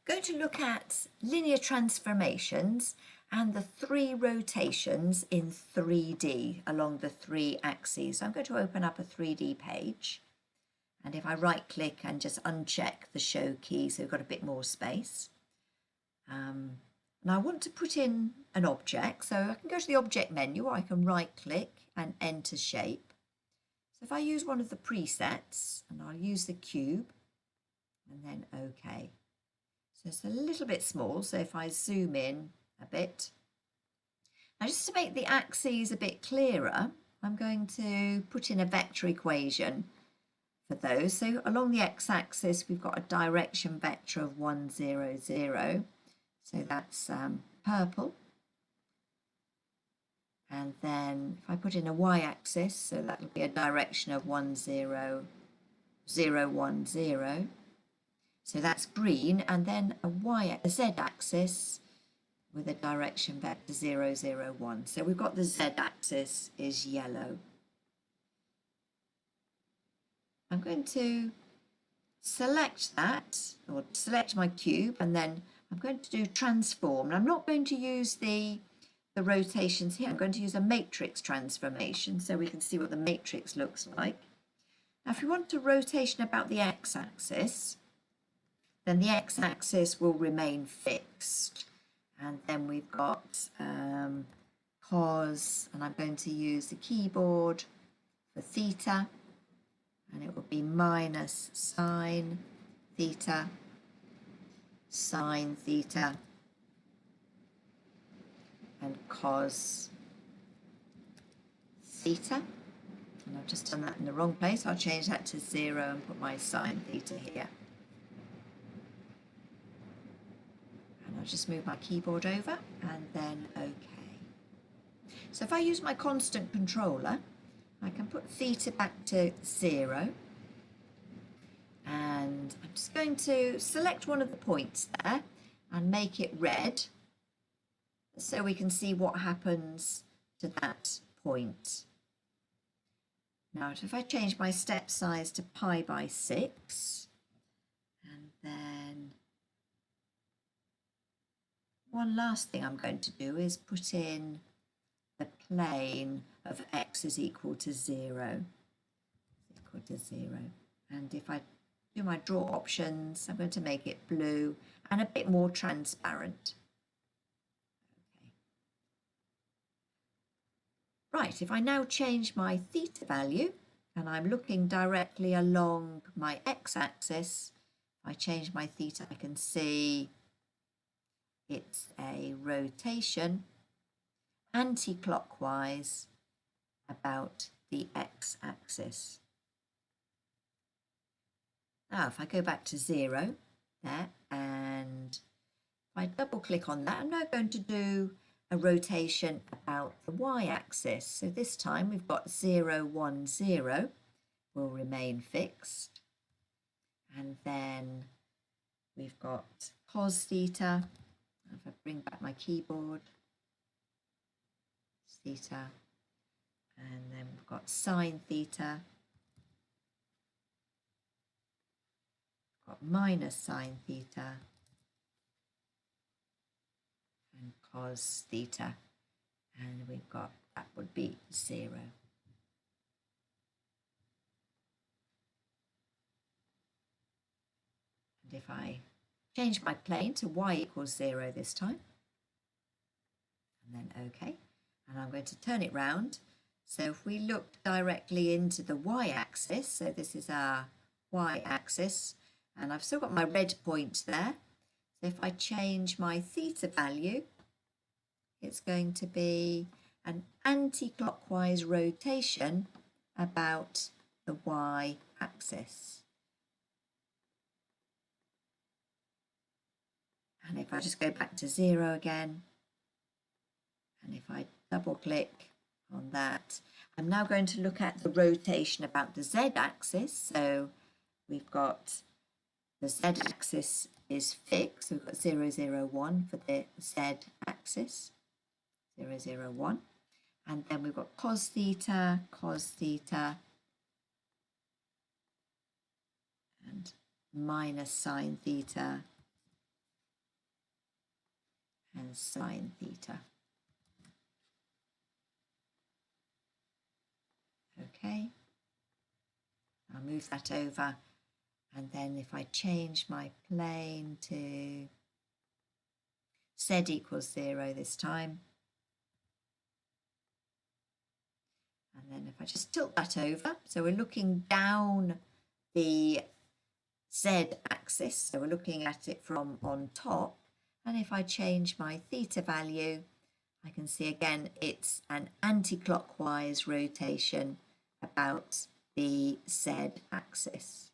Going to look at linear transformations and the 3 rotations in 3D along the 3 axes. So I'm going to open up a 3D page, and if I right click and just uncheck the show key so we've got a bit more space. And I want to put in an object, so I can go to the object menu, or I can right click and enter shape. So if I use one of the presets, and I'll use the cube and then OK. So it's a little bit small, so if I zoom in a bit. Now just to make the axes a bit clearer, I'm going to put in a vector equation for those. So along the x-axis we've got a direction vector of 1, 0, 0. So that's purple. And then if I put in a y-axis, so that will be a direction of 1, 0, 0, 1, 0. So that's green, and then a z-axis with a direction vector 0, 0, 1. So we've got the z-axis is yellow. I'm going to select that, or select my cube, and then I'm going to do transform. And I'm not going to use the rotations here. I'm going to use a matrix transformation so we can see what the matrix looks like. Now if you want a rotation about the x-axis, then the x-axis will remain fixed. And then we've got cos, and I'm going to use the keyboard for theta, and it will be minus sine theta, and cos theta. And I've just done that in the wrong place. I'll change that to 0 and put my sine theta here. And I'll just move my keyboard over and then OK. So if I use my constant controller, I can put theta back to 0. And I'm just going to select one of the points there and make it red so we can see what happens to that point. Now if I change my step size to pi by 6, and then one last thing I'm going to do is put in the plane of x is equal to 0. And if I do my draw options, I'm going to make it blue and a bit more transparent. Okay. Right, if I now change my theta value and I'm looking directly along my x-axis, if I change my theta, I can see it's a rotation anti-clockwise about the x-axis. Now if I go back to 0 there, and if I double click on that, I'm now going to do a rotation about the y-axis. So this time we've got 0, 1, 0 will remain fixed, and then we've got cos theta. If I bring back my keyboard, theta, and then we've got sine theta, got minus sine theta, and cos theta, and we've got, that would be 0. And if I change my plane to y equals 0 this time, and then OK, and I'm going to turn it round. So if we look directly into the y-axis, so this is our y-axis, and I've still got my red point there. So if I change my theta value, it's going to be an anti-clockwise rotation about the y-axis. And if I just go back to 0 again, and if I double click on that, I'm now going to look at the rotation about the z-axis. So we've got the z-axis is fixed, so we've got 0, 0, 1 for the z-axis, 0, 0, 1. And then we've got cos theta, and minus sine theta, sine theta. Okay, I'll move that over, and then if I change my plane to z equals 0 this time, and then if I just tilt that over, so we're looking down the z axis, so we're looking at it from on top, and if I change my theta value, I can see again it's an anti-clockwise rotation about the z axis.